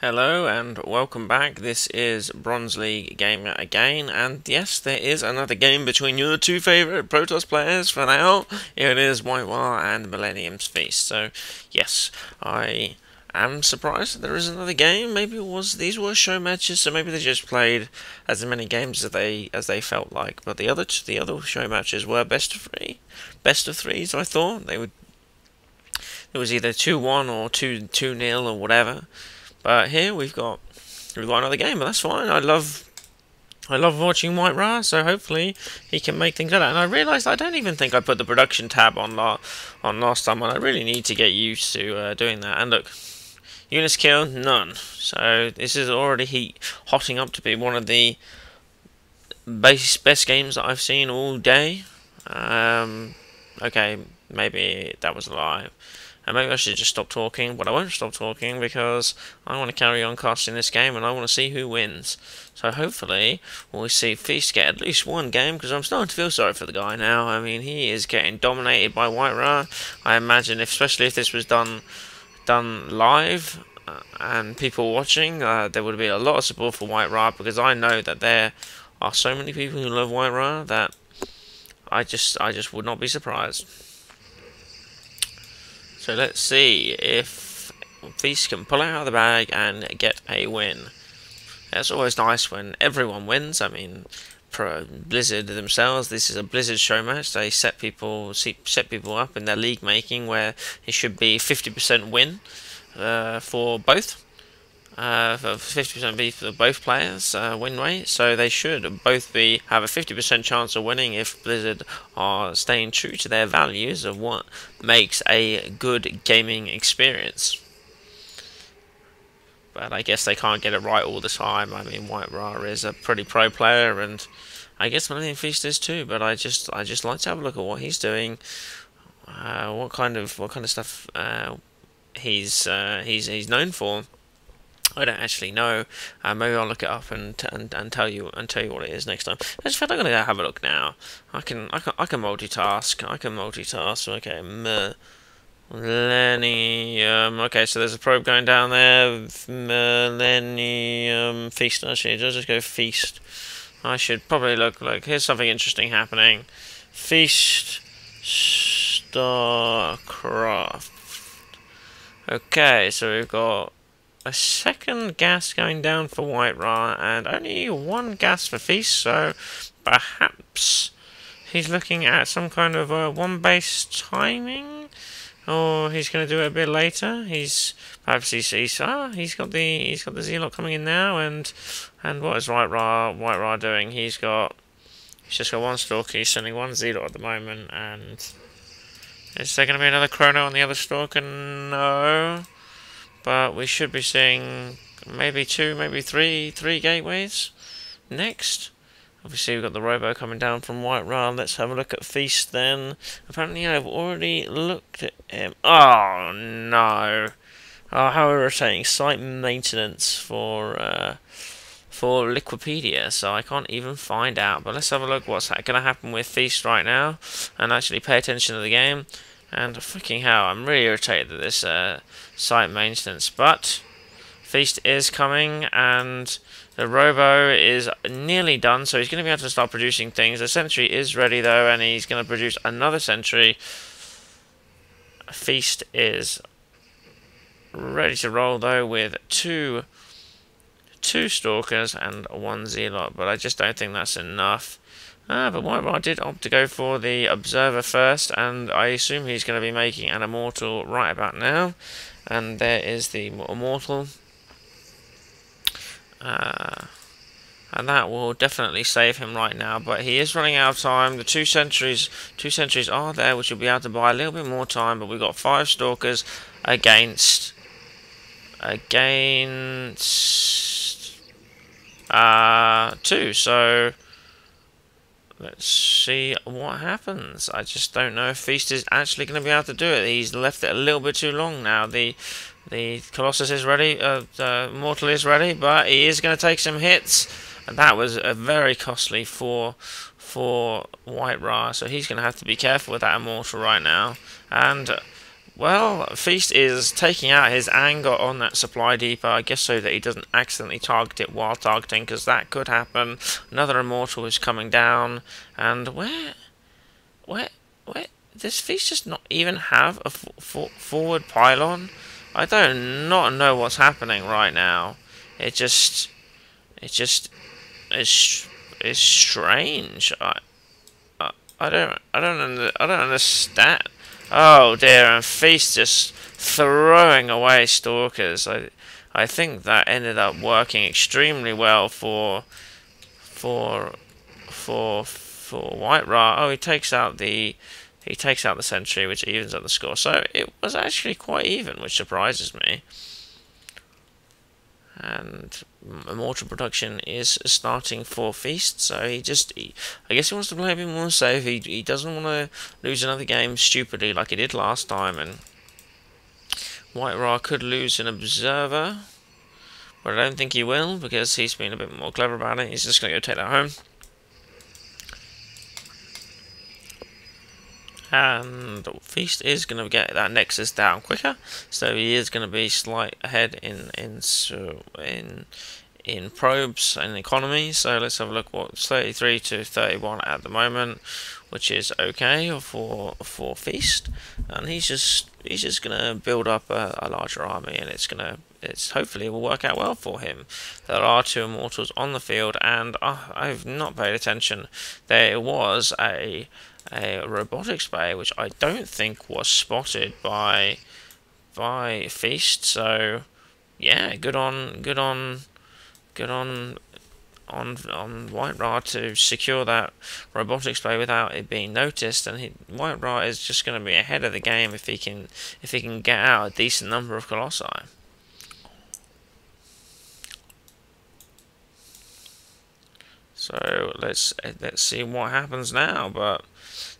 Hello and welcome back. This is Bronze League Gamer again, and yes, there is another game between your two favourite Protoss players for now. Here it is, WhiteRa and Millennium's Feast. So, yes, I am surprised that there is another game. Maybe these were show matches, so maybe they just played as many games as they felt like. But the other show matches were best of threes. I thought they would. It was either 2-1 or 2-0 or whatever. But here we've got another game, but that's fine. I love watching WhiteRa, so hopefully he can make things better. And I realised I don't even think I put the production tab on last time, and I really need to get used to doing that. And look, units killed, none. So this is already hotting up to be one of the best games that I've seen all day. Okay, maybe that was a lie. And maybe I should just stop talking, but I won't stop talking because I want to carry on casting this game and I want to see who wins. So hopefully we'll see Feast get at least one game, because I'm starting to feel sorry for the guy now. I mean, he is getting dominated by WhiteRa. I imagine, especially if this was done live and people watching, there would be a lot of support for WhiteRa, because I know that there are so many people who love WhiteRa that I just would not be surprised. So let's see if Feast can pull it out of the bag and get a win. It's always nice when everyone wins. I mean, Blizzard themselves, this is a Blizzard show match. They set people up in their league making where it should be 50% win for both. For 50% for both players win rate, so they should both have a 50% chance of winning if Blizzard are staying true to their values of what makes a good gaming experience. But I guess they can't get it right all the time. I mean, WhiteRa is a pretty pro player, and I guess Millennium Feast is too. But I just like to have a look at what he's doing, what kind of stuff he's known for. I don't actually know. Maybe I'll look it up and tell you what it is next time. I just feel like I'm gonna have a look now. I can multitask. Okay, Millennium. Okay, so there's a probe going down there. Millennium Feast. Actually, I'll just go Feast. I should probably look. Here's something interesting happening. Feast. Starcraft. Okay, so we've got a second gas going down for WhiteRa and only one gas for Feast, so perhaps he's looking at some kind of one base timing, or he's going to do it a bit later. He's got the Zealot coming in now, and what is WhiteRa doing? He's just got one Stalker. He's sending one Zealot at the moment, and is there going to be another Chrono on the other Stalker? No. But we should be seeing maybe two, maybe three gateways next. Obviously, we've got the Robo coming down from WhiteRa. Let's have a look at Feast then. Apparently, I've already looked at him. Oh, no. Oh, how irritating. Site maintenance for Liquipedia, so I can't even find out. But let's have a look what's going to happen with Feast right now and actually pay attention to the game. And freaking hell, I'm really irritated at this site maintenance. But Feast is coming, and the Robo is nearly done, so he's going to be able to start producing things. The Sentry is ready, though, and he's going to produce another Sentry. Feast is ready to roll, though, with two Stalkers and one Zealot, but I just don't think that's enough. But WhiteRa did opt to go for the Observer first, and I assume he's going to be making an Immortal right about now. And there is the Immortal. And that will definitely save him right now, but he is running out of time. The two sentries are there, which will be able to buy a little bit more time, but we've got 5 Stalkers against 2, so let's see what happens. I just don't know if Feast is actually going to be able to do it. He's left it a little bit too long now. The Colossus is ready, the Mortal is ready, but he is going to take some hits. And that was very costly for WhiteRa, so he's going to have to be careful with that Immortal right now. And Well, Feast is taking out his anger on that supply depot, I guess so that he doesn't accidentally target it while targeting, because that could happen. Another Immortal is coming down, and where, does Feast just not even have a forward pylon? I do not know what's happening right now. It just is strange. I don't understand. Oh dear, and Feast just throwing away Stalkers. I think that ended up working extremely well for WhiteRa. Oh, he takes out the sentry, which evens up the score. So it was actually quite even, which surprises me. And Immortal production is starting for Feast, so I guess he wants to play a bit more safe. He doesn't want to lose another game stupidly like he did last time, and WhiteRa could lose an Observer, but I don't think he will, because he's been a bit more clever about it. He's just going to go take that home. And Feast is going to get that Nexus down quicker, so he is going to be slight ahead in probes and economy. So let's have a look. What's 33 to 31 at the moment, which is okay for Feast, and he's just going to build up a larger army, and it's hopefully will work out well for him. There are 2 Immortals on the field, and I've not paid attention. There was a robotics bay, which I don't think was spotted by Feast. So yeah, good on WhiteRa to secure that robotics bay without it being noticed. And WhiteRa is just going to be ahead of the game if he can get out a decent number of Colossi. So let's see what happens now, but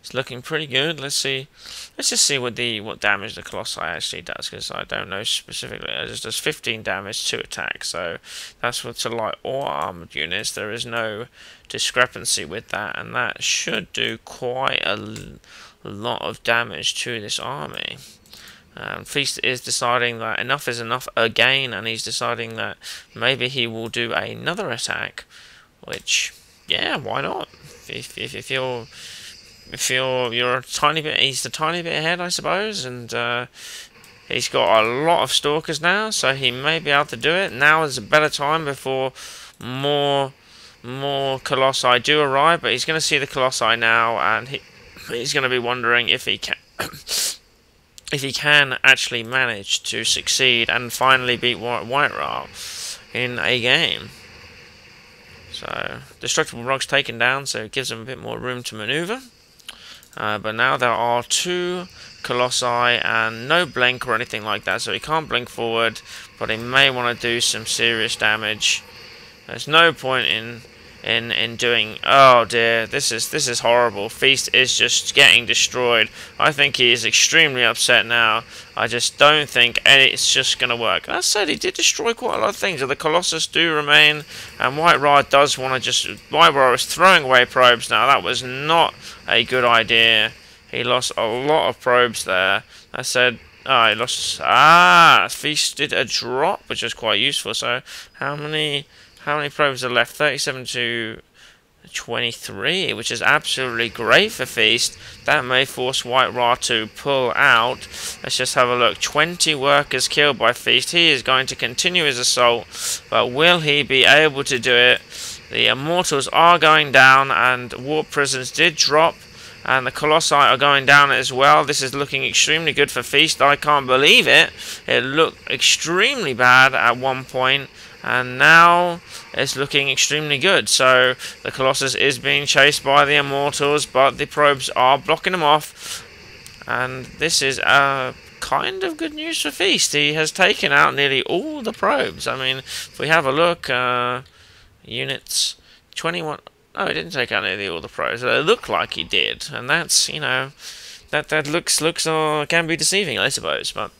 it's looking pretty good. Let's just see what damage the Colossi actually does, because I don't know specifically. It just does 15 damage to attack, so that's for to light or armored units. There is no discrepancy with that, and that should do quite a lot of damage to this army. Feast is deciding that enough is enough again, and he's deciding that maybe he will do another attack. Which, yeah, why not? If you're a tiny bit, he's a tiny bit ahead, I suppose, and he's got a lot of Stalkers now, so he may be able to do it. Now is a better time before more Colossi do arrive, but he's going to see the Colossi now, and he's going to be wondering if he can if he can actually manage to succeed and finally beat WhiteRa in a game. So, Destructible Rock's taken down, so it gives him a bit more room to maneuver. But now there are 2 Colossi and no blink or anything like that, so he can't blink forward, but he may want to do some serious damage. There's no point in doing... Oh dear, this is horrible. Feast is just getting destroyed. I think he is extremely upset now. I just don't think it's just going to work. That said, he did destroy quite a lot of things. The Colossus do remain, and WhiteRa does want to just... WhiteRa is throwing away probes now. That was not a good idea. He lost a lot of probes there. I said... Oh, he lost... Feast did a drop, which was quite useful. So, how many probes are left? 37 to 23, which is absolutely great for Feast. That may force WhiteRa to pull out. Let's just have a look. 20 workers killed by Feast. He is going to continue his assault, but will he be able to do it? The Immortals are going down, and Warp Prisons did drop, and the Colossi are going down as well. This is looking extremely good for Feast. I can't believe it. It looked extremely bad at one point, and now it's looking extremely good. So the Colossus is being chased by the Immortals, but the probes are blocking them off, and this is kind of good news for Feast. He has taken out nearly all the probes. I mean, if we have a look, units 21. Oh, he didn't take out nearly all the probes. It looked like he did, and that's, you know, that looks can be deceiving, I suppose. But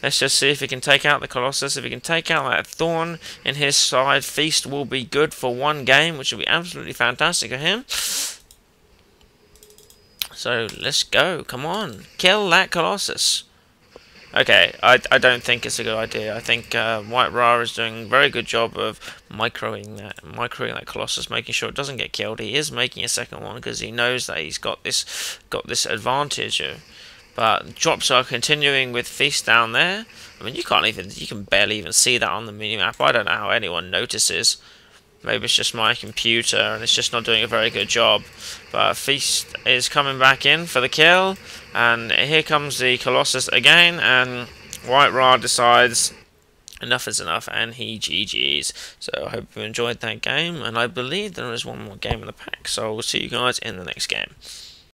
let's just see if he can take out the Colossus. If he can take out that Thorn in his side, Feast will be good for one game, which will be absolutely fantastic for him. So let's go. Come on, kill that Colossus. Okay, I don't think it's a good idea. I think WhiteRa is doing a very good job of microing that Colossus, making sure it doesn't get killed. He is making a second one because he knows that he's got this advantage. But drops are continuing with Feast down there. I mean, you can barely even see that on the minimap. I don't know how anyone notices. Maybe it's just my computer and it's just not doing a very good job. But Feast is coming back in for the kill. And here comes the Colossus again. And WhiteRa decides enough is enough and he GG's. So I hope you enjoyed that game. And I believe there is one more game in the pack. So we'll see you guys in the next game.